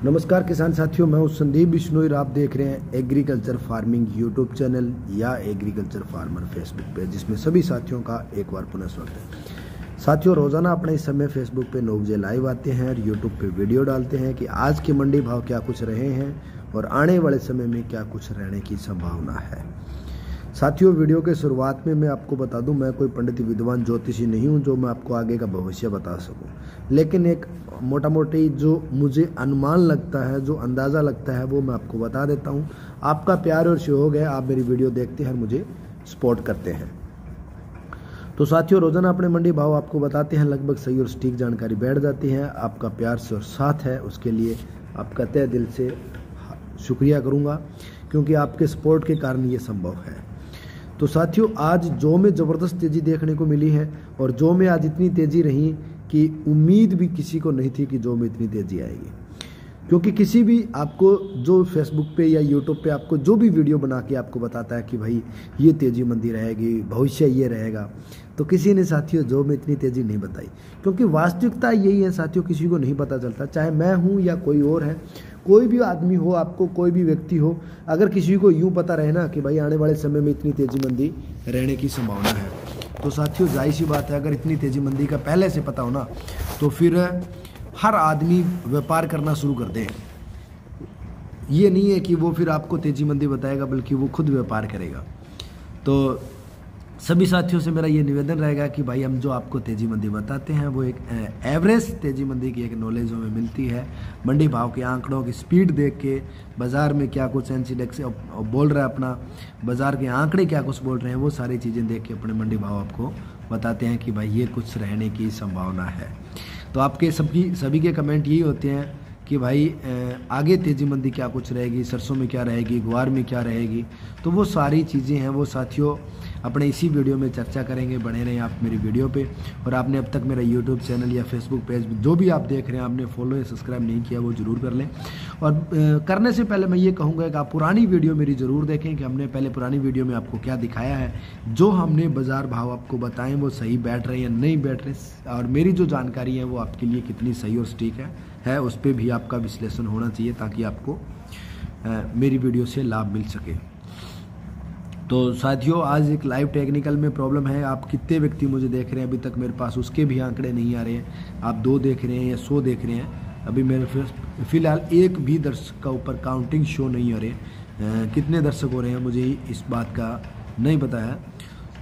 नमस्कार किसान साथियों, मैं हूं संदीप बिश्नोई। आप देख रहे हैं एग्रीकल्चर फार्मिंग यूट्यूब चैनल या एग्रीकल्चर फार्मर फेसबुक पेज, जिसमें सभी साथियों का एक बार पुनः स्वागत है। साथियों, रोजाना अपने इस समय फेसबुक पे 9 बजे लाइव आते हैं और यूट्यूब पे वीडियो डालते हैं कि आज के मंडी भाव क्या कुछ रहे हैं और आने वाले समय में क्या कुछ रहने की संभावना है। साथियों, वीडियो के शुरुआत में मैं आपको बता दूं, मैं कोई पंडित विद्वान ज्योतिषी नहीं हूं जो मैं आपको आगे का भविष्य बता सकूं, लेकिन एक मोटा मोटी जो मुझे अनुमान लगता है, जो अंदाज़ा लगता है, वो मैं आपको बता देता हूं। आपका प्यार और सहयोग है, आप मेरी वीडियो देखते हैं और मुझे सपोर्ट करते हैं। तो साथियों, रोजाना अपने मंडी भाव आपको बताते हैं, लगभग सही और सटीक जानकारी बैठ जाती है। आपका प्यार से और साथ है, उसके लिए आपका तहे दिल से शुक्रिया करूँगा, क्योंकि आपके सपोर्ट के कारण ये संभव है। तो साथियों, आज जौ में ज़बरदस्त तेज़ी देखने को मिली है और जौ में आज इतनी तेज़ी रही कि उम्मीद भी किसी को नहीं थी कि जौ में इतनी तेज़ी आएगी। क्योंकि किसी भी आपको जो फेसबुक पे या यूट्यूब पे आपको जो भी वीडियो बना के आपको बताता है कि भाई ये तेज़ी मंदी रहेगी, भविष्य ये रहेगा, तो किसी ने साथियों जौ में इतनी तेज़ी नहीं बताई। क्योंकि वास्तविकता यही है साथियों, किसी को नहीं पता चलता, चाहे मैं हूँ या कोई और है, कोई भी आदमी हो, आपको कोई भी व्यक्ति हो, अगर किसी को यूं पता रहे ना कि भाई आने वाले समय में इतनी तेजी मंदी रहने की संभावना है, तो साथियों जाहिर सी बात है, अगर इतनी तेजी मंदी का पहले से पता हो ना, तो फिर हर आदमी व्यापार करना शुरू कर दे। ये नहीं है कि वो फिर आपको तेजी मंदी बताएगा, बल्कि वो खुद व्यापार करेगा। तो सभी साथियों से मेरा ये निवेदन रहेगा कि भाई हम जो आपको तेजी मंदी बताते हैं वो एक एवरेज तेजी मंदी की एक नॉलेज हमें मिलती है। मंडी भाव के आंकड़ों की स्पीड देख के, बाजार में क्या कुछ एनसीडेक्स बोल रहा है, अपना बाजार के आंकड़े क्या कुछ बोल रहे हैं, वो सारी चीज़ें देख के अपने मंडी भाव आपको बताते हैं कि भाई ये कुछ रहने की संभावना है। तो आपके सभी के कमेंट यही होते हैं कि भाई आगे तेजी मंदी क्या कुछ रहेगी, सरसों में क्या रहेगी, ग्वार में क्या रहेगी। तो वो सारी चीज़ें हैं, वो साथियों अपने इसी वीडियो में चर्चा करेंगे। बने रहें आप मेरी वीडियो पे। और आपने अब तक मेरा यूट्यूब चैनल या फेसबुक पेज जो भी आप देख रहे हैं, आपने फॉलो या सब्सक्राइब नहीं किया, वो ज़रूर कर लें। और करने से पहले मैं ये कहूँगा कि आप पुरानी वीडियो मेरी ज़रूर देखें कि हमने पहले पुरानी वीडियो में आपको क्या दिखाया है। जो हमने बाज़ार भाव आपको बताएं वो सही बैठ रहे हैं या नहीं बैठ रहे, और मेरी जो जानकारी है वो आपके लिए कितनी सही और सटीक है उस पर भी आपका विश्लेषण होना चाहिए, ताकि आपको मेरी वीडियो से लाभ मिल सके। तो साथियों, आज एक लाइव टेक्निकल में प्रॉब्लम है। आप कितने व्यक्ति मुझे देख रहे हैं अभी तक, मेरे पास उसके भी आंकड़े नहीं आ रहे हैं। आप 2 देख रहे हैं या 100 देख रहे हैं, अभी मेरे फिलहाल एक भी दर्शक का ऊपर काउंटिंग शो नहीं हो रहे। कितने दर्शक हो रहे हैं मुझे इस बात का नहीं पता है।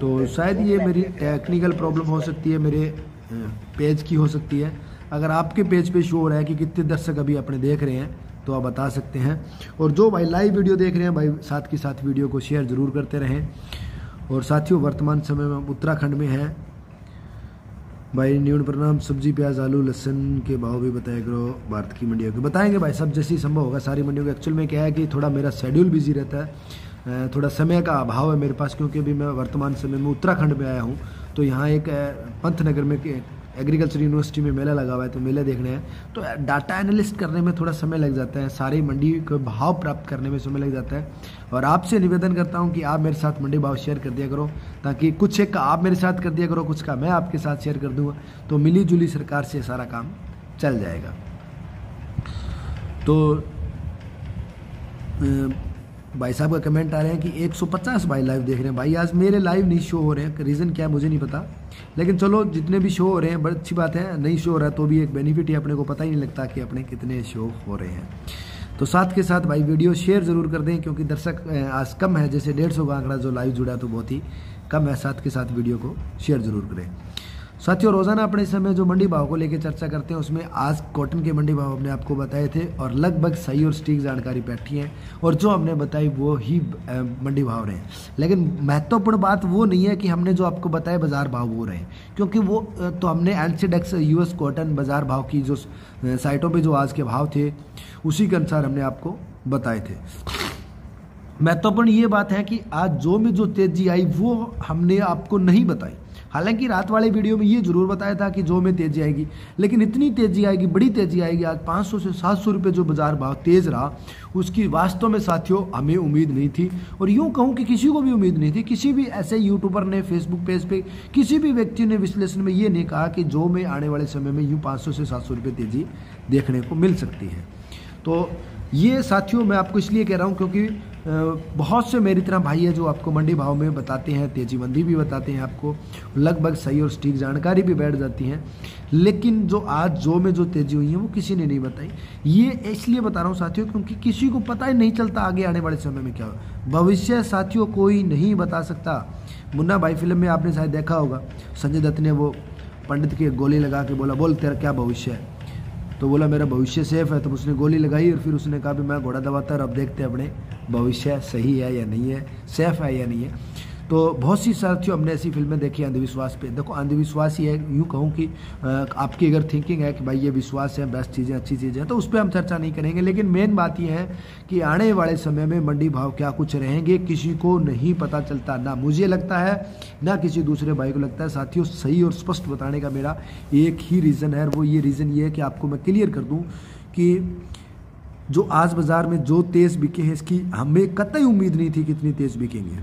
तो शायद ये मेरी टेक्निकल प्रॉब्लम हो सकती है, मेरे पेज की हो सकती है। अगर आपके पेज पे शो हो रहा है कि कितने दर्शक अभी अपने देख रहे हैं, तो आप बता सकते हैं। और जो भाई लाइव वीडियो देख रहे हैं, भाई साथ के साथ वीडियो को शेयर जरूर करते रहें। और साथियों, वर्तमान समय में उत्तराखंड में हैं। भाई न्यून प्रणाम। सब्जी, प्याज, आलू, लहसुन के भाव भी बताया करो भारत की मंडियों के। बताएंगे भाई, सब जैसी संभव होगा सारी मंडियों का। एक्चुअल में क्या है कि थोड़ा मेरा शेड्यूल बिजी रहता है, थोड़ा समय का अभाव है मेरे पास, क्योंकि अभी मैं वर्तमान समय में उत्तराखंड में आया हूँ। तो यहाँ एक पंतनगर में एग्रीकल्चर यूनिवर्सिटी में मेला लगा हुआ है, तो मेले देखने हैं, तो डाटा एनालिस्ट करने में थोड़ा समय लग जाता है, सारी मंडी के भाव प्राप्त करने में समय लग जाता है। और आपसे निवेदन करता हूं कि आप मेरे साथ मंडी भाव शेयर कर दिया करो, ताकि कुछ एक का आप मेरे साथ कर दिया करो, कुछ का मैं आपके साथ शेयर कर दूंगा, तो मिली जुली सरकार से सारा काम चल जाएगा। तो भाई साहब का कमेंट आ रहे हैं कि 150 भाई लाइव देख रहे हैं। भाई आज मेरे लाइव नहीं शो हो रहे हैं, रीज़न क्या है मुझे नहीं पता, लेकिन चलो जितने भी शो हो रहे हैं बड़ी अच्छी बात है। नहीं शो हो रहा है तो भी एक बेनिफिट है, अपने को पता ही नहीं लगता कि अपने कितने शो हो रहे हैं। तो साथ के साथ भाई वीडियो शेयर ज़रूर कर दें, क्योंकि दर्शक आज कम है, जैसे 150 का आंकड़ा जो लाइव जुड़ा तो बहुत ही कम है। साथ के साथ वीडियो को शेयर ज़रूर करें। साथियों, रोज़ाना अपने समय जो मंडी भाव को लेकर चर्चा करते हैं, उसमें आज कॉटन के मंडी भाव हमने आपको बताए थे और लगभग सही और सटीक जानकारी बैठी है, और जो हमने बताई वो ही मंडी भाव रहे। लेकिन महत्वपूर्ण बात वो नहीं है कि हमने जो आपको बताया बाजार भाव वो रहे, क्योंकि वो तो हमने एनसीडेक्स यूएस कॉटन बाजार भाव की जो साइटों पर जो आज के भाव थे उसी के अनुसार हमने आपको बताए थे। महत्वपूर्ण ये बात है कि आज जो में जो तेजी आई वो हमने आपको नहीं बताई। हालांकि रात वाले वीडियो में ये जरूर बताया था कि जो में तेजी आएगी, लेकिन इतनी तेजी आएगी, बड़ी तेजी आएगी। आज 500 से 700 रुपये जो बाजार भाव तेज रहा, उसकी वास्तव में साथियों हमें उम्मीद नहीं थी। और यूँ कहूँ कि किसी को भी उम्मीद नहीं थी। किसी भी ऐसे यूट्यूबर ने फेसबुक पेज पे किसी भी व्यक्ति ने विश्लेषण में ये नहीं कहा कि जो में आने वाले समय में यूँ 500 से 700 रुपये तेजी देखने को मिल सकती है। तो ये साथियों मैं आपको इसलिए कह रहा हूँ क्योंकि बहुत से मेरी तरह भाई है जो आपको मंडी भाव में बताते हैं, तेजी मंदी भी बताते हैं, आपको लगभग सही और सटीक जानकारी भी बैठ जाती है, लेकिन जो आज में जो तेजी हुई है वो किसी ने नहीं बताई। ये इसलिए बता रहा हूँ साथियों क्योंकि किसी को पता ही नहीं चलता आगे आने वाले समय में क्या हो। भविष्य साथियों कोई नहीं बता सकता। मुन्ना भाई फिल्म में आपने शायद देखा होगा, संजय दत्त ने वो पंडित की गोली लगा के बोला, बोल तेरा क्या भविष्य है? तो बोला मेरा भविष्य सेफ है। तो उसने गोली लगाई और फिर उसने कहा भी मैं घोड़ा दबाता और अब देखते हैं अपने भविष्य सही है या नहीं है, सेफ है या नहीं है। तो बहुत सी साथियों हमने ऐसी फिल्में देखी अंधविश्वास पे। देखो अंधविश्वास ही है, यूँ कहूँ कि आपकी अगर थिंकिंग है कि भाई ये विश्वास है, बेस्ट चीज़ें, अच्छी चीज़ें हैं, तो उस पर हम चर्चा नहीं करेंगे। लेकिन मेन बात यह है कि आने वाले समय में मंडी भाव क्या कुछ रहेंगे किसी को नहीं पता चलता, ना मुझे लगता है ना किसी दूसरे भाई को लगता है। साथियों सही और स्पष्ट बताने का मेरा एक ही रीज़न है, वो ये रीज़न ये है कि आपको मैं क्लियर कर दूँ कि जो आज बाज़ार में जो तेज़ बिके हैं इसकी हमें कतई उम्मीद नहीं थी कि इतनी तेज़ बिकेंगे।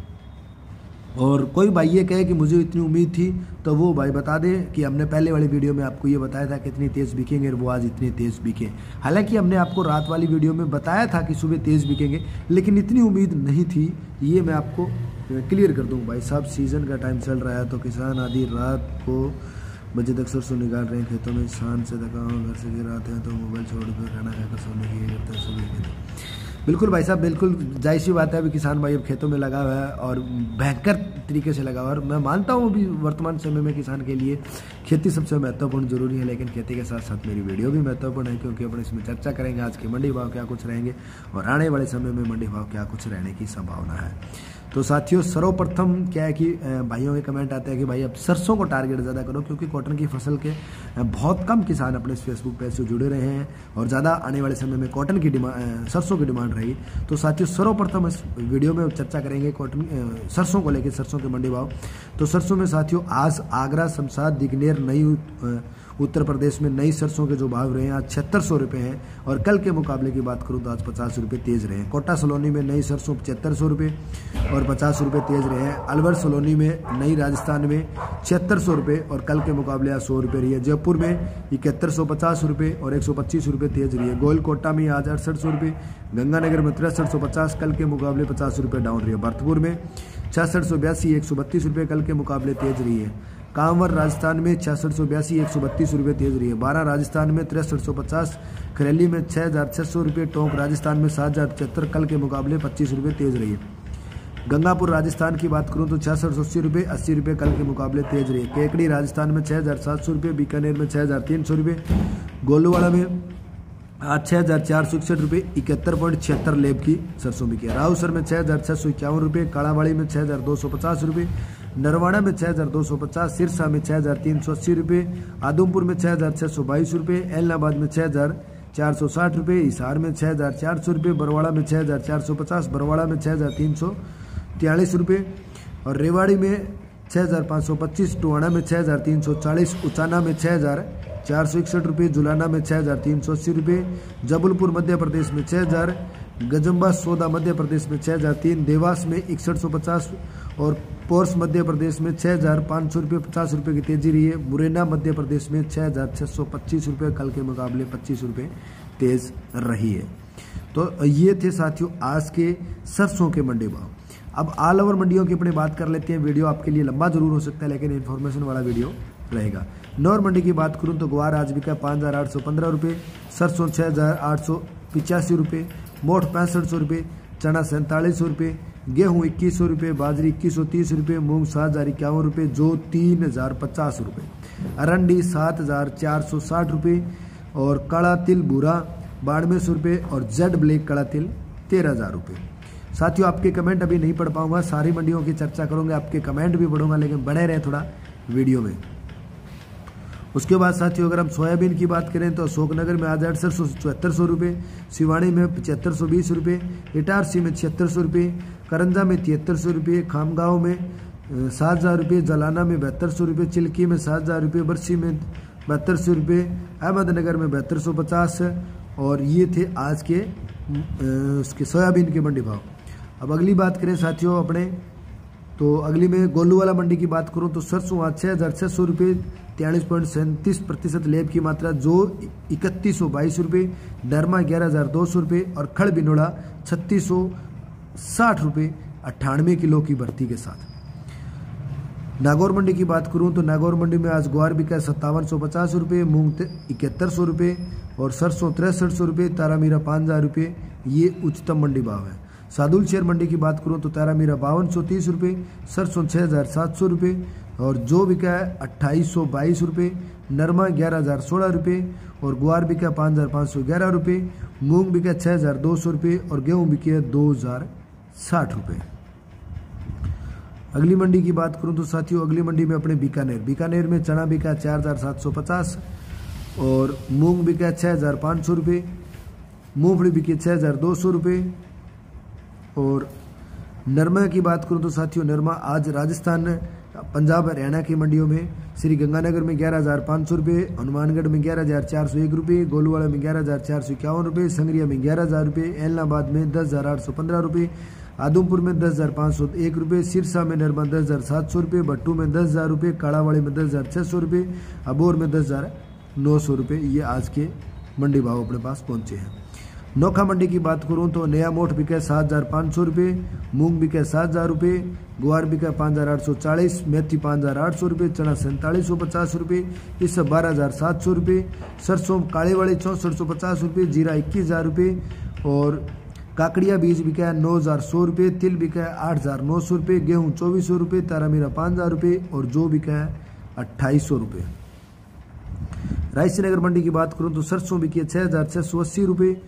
और कोई भाई ये कहे कि मुझे इतनी उम्मीद थी तो वो भाई बता दे कि हमने पहले वाली वीडियो में आपको ये बताया था कि इतनी तेज़ बिकेंगे और वो आज इतनी तेज़ बिके। हालांकि हमने आपको रात वाली वीडियो में बताया था कि सुबह तेज़ बिकेंगे, लेकिन इतनी उम्मीद नहीं थी। ये मैं आपको क्लियर कर दूँ भाई साहब। सीज़न का टाइम चल रहा है तो किसान आधी रात को बजे तक सरसों निकाल रहे हैं खेतों में, शान से थका घर से गिराते हैं तो मोबाइल छोड़ कर खाना खाकर सोने की करते हैं सुबह। बिल्कुल भाई साहब, बिल्कुल जाहिर सी बात है। अभी किसान भाई अब खेतों में लगा हुआ है और भयंकर तरीके से लगा हुआ है। और मैं मानता हूँ अभी वर्तमान समय में किसान के लिए खेती सबसे महत्वपूर्ण जरूरी है, लेकिन खेती के साथ साथ मेरी वीडियो भी महत्वपूर्ण है क्योंकि अपन इसमें चर्चा करेंगे आज के मंडी भाव क्या कुछ रहेंगे और आने वाले समय में मंडी भाव क्या कुछ रहने की संभावना है। तो साथियों सर्वप्रथम क्या है कि भाइयों के कमेंट आते हैं कि भाई अब सरसों को टारगेट ज़्यादा करो क्योंकि कॉटन की फसल के बहुत कम किसान अपने फेसबुक पेज से जुड़े रहे हैं और ज़्यादा आने वाले समय में कॉटन की डिमांड, सरसों की डिमांड रहेगी। तो साथियों सर्वप्रथम इस वीडियो में चर्चा करेंगे कॉटन सरसों को लेकर, सरसों के मंडी भाव। तो सरसों में साथियों आज आगरा, शमशाद, दिगनेर, नई उत्तर प्रदेश में नई सरसों के जो भाव रहे हैं आज 7600 रुपये हैं और कल के मुकाबले की बात करूं तो आज 50 रुपये तेज़ रहे हैं। कोटा सलोनी में नई सरसों 7500 रुपये और 50 रुपये तेज़ रहे हैं। अलवर सलोनी में नई राजस्थान में 7600 रुपये और कल के मुकाबले आज 100 रुपये रही है। जयपुर में 7150 रुपये और 125 रुपये तेज़ रही है। गोलकोटा में आज 6800 रुपये, गंगानगर में 6350, कल के मुकाबले 50 रुपये डाउन रही है। भरतपुर में 6682, 132 रुपये कल के मुकाबले तेज़ रही है। कांवर राजस्थान में 6682, 132 रुपये तेज़ रही है। बारह राजस्थान में 6350, खरेली में 6600 रुपये, टोंक राजस्थान में 7075, कल के मुकाबले 25 रुपये तेज़ रही है। गंगापुर राजस्थान की बात करूं तो 6680 रुपये, 80 रुपये कल के मुकाबले तेज़ रही है। केकड़ी राजस्थान में 6700 रुपये, बीकानेर में 6300 रुपये, गोलूवाड़ा में आज 6461 रुपये, 71.76 लेब की सरसों बिकी है। राउसर में 6651 रुपये, काड़ावाड़ी में 6250 रुपये, नरवाड़ा में 6250, सिरसा में 6380 रुपये, आदमपुर में 6622 रुपये, एलनाबाद में 6460 रुपये, हिसार में 6400 रुपये, बरवाड़ा में 6450, बरवाड़ा में 6343 रुपये और रेवाड़ी में 6525, टोहाना में 6340, उचाना में 6461 रुपये, जुलाना में 6380 रुपये, जबलपुर मध्य प्रदेश में 6000, गजम्बा सौदा मध्य प्रदेश में 6003, देवास में 6150 और पोर्स मध्य प्रदेश में 6500 रुपये, 50 रुपये की तेजी रही है। मुरैना मध्य प्रदेश में 6625 रुपये, कल के मुकाबले 25 रुपये तेज रही है। तो ये थे साथियों आज के सरसों के मंडी भाव। अब ऑल ओवर मंडियों की अपनी बात कर लेते हैं। वीडियो आपके लिए लंबा जरूर हो सकता है लेकिन इन्फॉर्मेशन वाला वीडियो रहेगा। नौर मंडी की बात करूं तो ग्वार आज बिका 5815 रुपये, सरसों 6885 रुपये, मोठ 6500 रुपये, चना 4700 रुपये, गेहूँ 2100 रुपये, बाजरी 2130 रुपये, मूंग 7051 रुपये, जो 3050 रुपये, अरंडी 7460 रुपये और काला तिल भूरा 9200 रुपये और जेड ब्लैक काला तिल 13000 रुपये। साथियों आपके कमेंट अभी नहीं पढ़ पाऊंगा, सारी मंडियों की चर्चा करूंगा, आपके कमेंट भी पढ़ूंगा, लेकिन बने रहे थोड़ा वीडियो में। उसके बाद साथियों अगर हम सोयाबीन की बात करें तो अशोकनगर में आज 6874 रुपये, सिवाड़ी में 7520 रुपये, इटारसी में 7600 रुपये, करंजा में 7300 रुपये, खामगांव में 7000 रुपये, जलाना में 7200 रुपये, चिल्की में 7000 रुपये, बरसी में 7200 रुपये, अहमदनगर में 7250 और ये थे आज के उसके सोयाबीन के मंडी भाव। अब अगली बात करें साथियों अपने तो अगली में गोलूवाला मंडी की बात करूं तो सरसों आज 6600 रुपये, 43.37% लेब की मात्रा जो 3122 रुपये, नरमा 11,200 रुपये और खड़ बिनोड़ा 3660 रुपये 98 किलो की भर्ती के साथ। नागौर मंडी की बात करूं तो नागौर मंडी में आज ग्वार बिका 5750 रुपये, मूंग 7100 रुपये और सरसों 6300 रुपये, तारामीरा 5000 रुपये, ये उच्चतम मंडी भाव है। सादुल शहर मंडी की बात करूं तो तारामीरा 5230 रुपये, सरसों 6700 रुपये और जो बिका है 2822 रुपये, नरमा 11016 रुपये और ग्वार बिका 5511 रुपये, मूंग बिका 6200 रुपये और गेहूँ बिके 2060 रुपये। अगली मंडी की बात करूं तो साथियों अगली मंडी में अपने बीकानेर में चना बिका 4750 और मूंग बिका 6500 रुपये, मूंगफली बिकी 6200 रुपये और नरमा की बात करूं तो साथियों नरमा आज राजस्थान, पंजाब, हरियाणा की मंडियों में श्री गंगानगर में 11500 रुपये, हनुमानगढ़ में 11401 रुपये, गोलवाड़ा में 11451 रुपये, संगरिया में 11000 रुपये, एलनाबाद में 10815 रुपये, आदमपुर में 10501 रुपये, सिरसा में नरमा 10700 रुपये, भट्टू में 10000 रुपये, काड़ावाड़ी में 10600 रुपये, अबोर में 10900 रुपये। ये आज के मंडी भाव अपने पास पहुंचे हैं। नोखा मंडी की बात करूं तो नया मोठ बिका 7500 रुपये, मूंग बिका 7000 रुपये, ग्वार बिका 5840, मेथी 5800 रुपये, चना 4750 रुपये, इस 12700 रुपये, सरसों कालीवाड़ी 6450 रुपये, जीरा 21000 रुपये और काकड़िया बीज बिका 9100 रुपये, तिल बिका 8900 रुपये, गेहूँ 2400 रुपये, तारामीरा 5000 रुपये और जो बिका 2800 रुपये। रायसीनगर मंडी की बात करूं तो सरसों बिकी 6680 रुपये,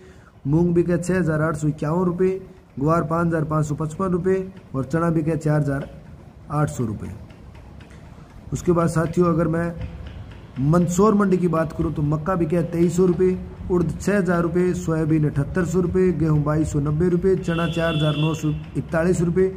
मूंग बिका 6851 रुपये, ग्वार 5555 रुपये और चना बिका 4800 रुपये। उसके बाद साथियों अगर मैं मंदसौर मंडी की बात करूं तो मक्का बिका 2300 रुपये, उड़द 6000 रुपये, सोयाबीन 7800 रुपये, गेहूँ 2290 रुपये, चना 4941 रुपये,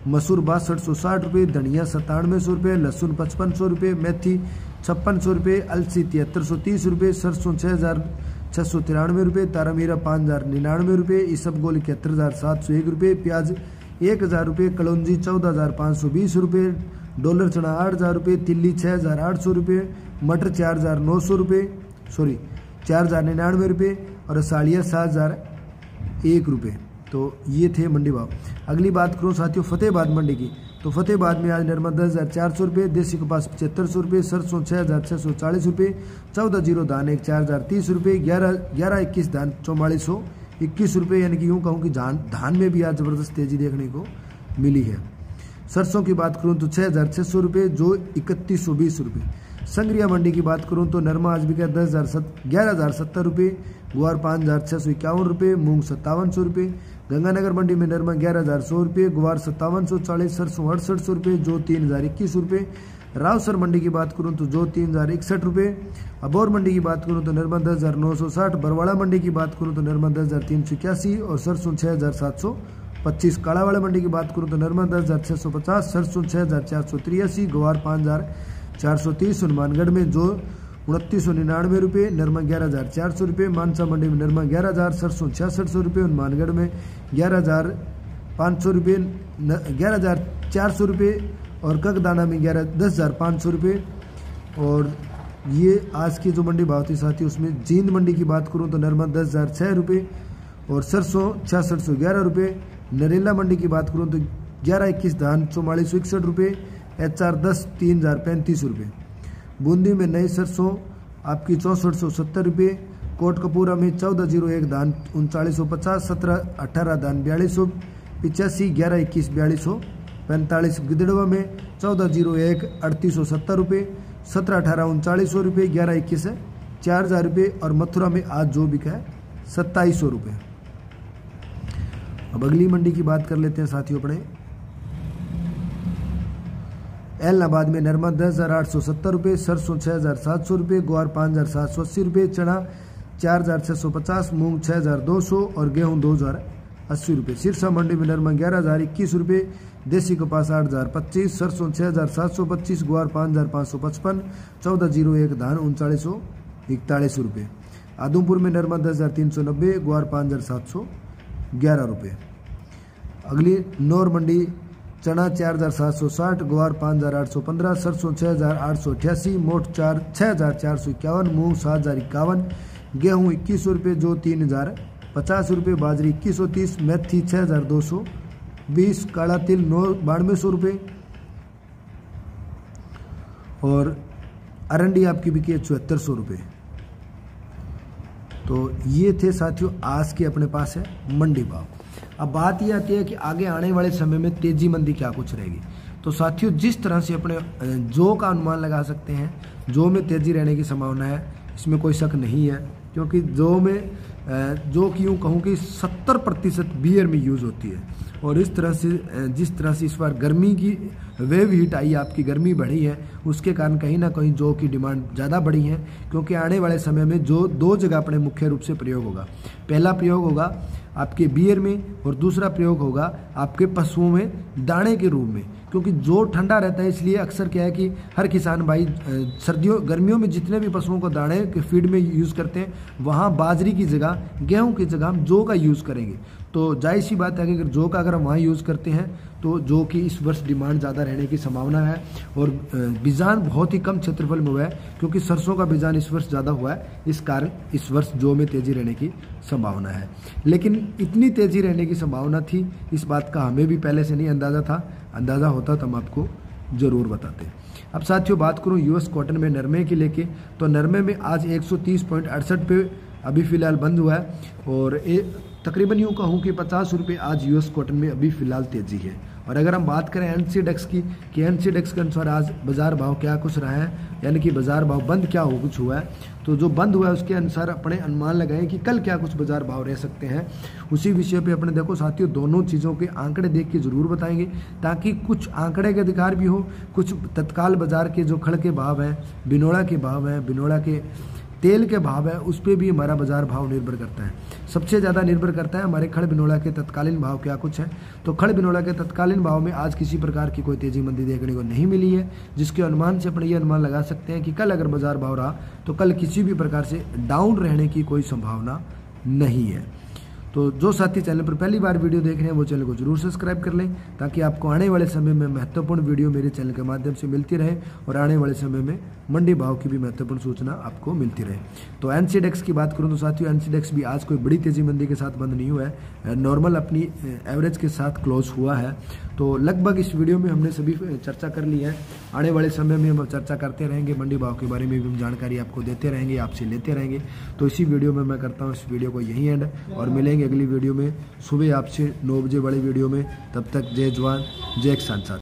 मसूर 6260 रुपये, धनिया 9700 रुपये, लहसुन 5500 रुपये, मेथी 5600 रुपये, अलसी 7330 रुपये, सरसों 6693 रुपये, तारामीरा 5099 रुपये, इसबगोल 71701 रुपये, प्याज 1000 रुपये, कलौंजी 14520 रुपये, डॉलर चना 8000 रुपये, तिल्ली 6800 रुपये, मटर 4900 रुपये, 4099 रुपये और साड़िया 7001 रुपये। तो ये थे मंडी भाव। अगली बात करूँ साथियों फतेहाबाद मंडी की तो फतेहाबाद में आज नरमा 10400 रुपये, देसी कपास 7500 रुपये, सरसों 6640 रुपये, 14 धान 4030 रुपये, 1121 धान 4421 रुपये, यानी कि यूँ कहूँ कि धान में भी आज ज़बरदस्त तेजी देखने को मिली है। सरसों की बात करूँ तो 6600 रुपये जो 3120 रुपये। संगरिया मंडी की बात करूँ तो नरमा आज बिका 11070 रुपये, ग्वार 5651 रुपये, मूंग 5700 रुपये। गंगानगर मंडी में नरमा 11100 रुपये, ग्वार 5740, सरसों 6800 रुपये जो 3021 रुपये। रावसर मंडी की बात करूँ तो जो 3061 रुपये। अबोर मंडी की बात करूँ तो नरमा 10960। बरवाड़ा मंडी की बात करूँ तो नरमा 10381 और सरसों 6725। कालावाड़ा मंडी की बात करूँ तो नरमा 10650, सरसों 6483, ग्वार 5430। हनुमानगढ़ में जो 2999 रुपये, नरमा 11400 रुपये। मानसा मंडी में नरमा 11000, सरसों 6600 रुपये, हनुमानगढ़ में 11500 रुपये, 11400 रुपये और ककदाना में 10500 रुपये। और ये आज की जो मंडी भाव थी साथी उसमें जींद मंडी की बात करूँ तो नरमा 10006 रुपये और सरसों 6611 रुपये। नरेला मंडी की बात करूँ तो 1121 धान 4461 रुपये, HR 10 3035 रुपये। बूंदी में नई सरसों आपकी 6470 रुपये। कोटकपूरा में 1401 धान 3950, 1718 धान 4285, 1121 4245। गिदड़वा में 1401 3870 रुपये, 1718 3900 रुपये, 1121 4000 रुपये और मथुरा में आज जो बिका है 2700 रुपये। अब अगली मंडी की बात कर लेते हैं साथियों अपने एलनाबाद में नरमा 10870 रुपये, सरसों 6700 रुपये, ग्वार 5780 रुपये, चना 4650, मूंग 6200 और गेहूं 2080 रुपये। सिरसा मंडी में नरमा 11021 रुपये, देसी कपास 8025, सरसों 6725, ग्वार 5555, 1401 धान 3941 रुपये। आदमपुर में नरमा 10390, ग्वार 5711 रुपये। अगली नौर मंडी चना 4760, ग्वार 5815, सरसों 6888, मोठ 6451, मूंग 7051, गेहूँ 2100 रुपये जो 3050 रुपये, बाजरी 2130, मेथी 6220, काला तिल 9200 रुपये और अरंडी आपकी बिकी है 7400 रुपये। तो ये थे साथियों आज के अपने पास है मंडी भाव। अब बात ये आती है कि आगे आने वाले समय में तेजी मंदी क्या कुछ रहेगी। तो साथियों जिस तरह से अपने जौ का अनुमान लगा सकते हैं, जौ में तेजी रहने की संभावना है, इसमें कोई शक नहीं है, क्योंकि जौ में जौ की यूँ कहूँ कि 70% बियर में यूज़ होती है। और इस तरह से जिस तरह से इस बार गर्मी की वेव हीट आई, आपकी गर्मी बढ़ी है, उसके कारण कहीं ना कहीं जौ की डिमांड ज़्यादा बढ़ी है। क्योंकि आने वाले समय में जो 2 जगह अपने मुख्य रूप से प्रयोग होगा। पहला प्रयोग होगा आपके बियर में और दूसरा प्रयोग होगा आपके पशुओं में दाने के रूप में। क्योंकि जो ठंडा रहता है, इसलिए अक्सर क्या है कि हर किसान भाई गर्मियों में जितने भी पशुओं को दाने के फीड में यूज़ करते हैं, वहाँ बाजरी की जगह, गेहूं की जगह हम जौ का यूज़ करेंगे। तो जाहिर सी बात है कि अगर जौ का अगर हम वहाँ यूज़ करते हैं तो जौ की इस वर्ष डिमांड ज़्यादा रहने की संभावना है। और बीजान बहुत ही कम क्षेत्रफल में हुआ है, क्योंकि सरसों का बीजान इस वर्ष ज़्यादा हुआ है, इस कारण इस वर्ष जौ में तेज़ी रहने की संभावना है। लेकिन इतनी तेज़ी रहने की संभावना थी, इस बात का हमें भी पहले से नहीं अंदाज़ा था। अंदाज़ा होता तो हम आपको ज़रूर बताते। अब साथियों बात करूँ यूएस कॉटन में नरमे की लेके, तो नरमे में आज 130.68 पे अभी फ़िलहाल बंद हुआ है। और तकरीबन यूँ कहूँ कि 50 रुपये आज यूएस कॉटन में अभी फ़िलहाल तेज़ी है। और अगर हम बात करें एनसीडेक्स की, कि एनसीडेक्स के अनुसार आज बाज़ार भाव क्या कुछ रहा है, यानी कि बाज़ार भाव बंद क्या हो कुछ हुआ है, तो जो बंद हुआ है उसके अनुसार अपने अनुमान लगाएं कि कल क्या कुछ बाज़ार भाव रह सकते हैं। उसी विषय पे अपने देखो साथियों दोनों चीज़ों के आंकड़े देख के ज़रूर बताएंगे, ताकि कुछ आंकड़े के अधिकार भी हो, कुछ तत्काल बाज़ार के जो खड़ के भाव हैं, बिनोड़ा के भाव हैं, बिनोड़ा के तेल के भाव है, उस पर भी हमारा बाजार भाव निर्भर करता है। सबसे ज़्यादा निर्भर करता है हमारे खड़ बिनोड़ा के तत्कालीन भाव क्या कुछ है। तो खड़ बिनोड़ा के तत्कालीन भाव में आज किसी प्रकार की कोई तेजी मंदी देखने को नहीं मिली है, जिसके अनुमान से अपने ये अनुमान लगा सकते हैं कि कल अगर बाजार भाव रहा तो कल किसी भी प्रकार से डाउन रहने की कोई संभावना नहीं है। तो जो साथी चैनल पर पहली बार वीडियो देख रहे हैं वो चैनल को जरूर सब्सक्राइब कर लें, ताकि आपको आने वाले समय में महत्वपूर्ण वीडियो मेरे चैनल के माध्यम से मिलती रहे और आने वाले समय में मंडी भाव की भी महत्वपूर्ण सूचना आपको मिलती रहे। तो एनसीडेक्स की बात करूं तो साथियों एनसीडेक्स भी आज कोई बड़ी तेजी मंदी के साथ बंद नहीं हुआ है, नॉर्मल अपनी एवरेज के साथ क्लोज हुआ है। तो लगभग इस वीडियो में हमने सभी चर्चा कर ली है। आने वाले समय में हम चर्चा करते रहेंगे, मंडी भाव के बारे में भी हम जानकारी आपको देते रहेंगे, आपसे लेते रहेंगे। तो इसी वीडियो में मैं करता हूँ इस वीडियो को यहीं एंड, और मिलेंगे अगली वीडियो में सुबह आपसे 9 बजे बड़ी वीडियो में। तब तक जय जवान जय किसान साथियों।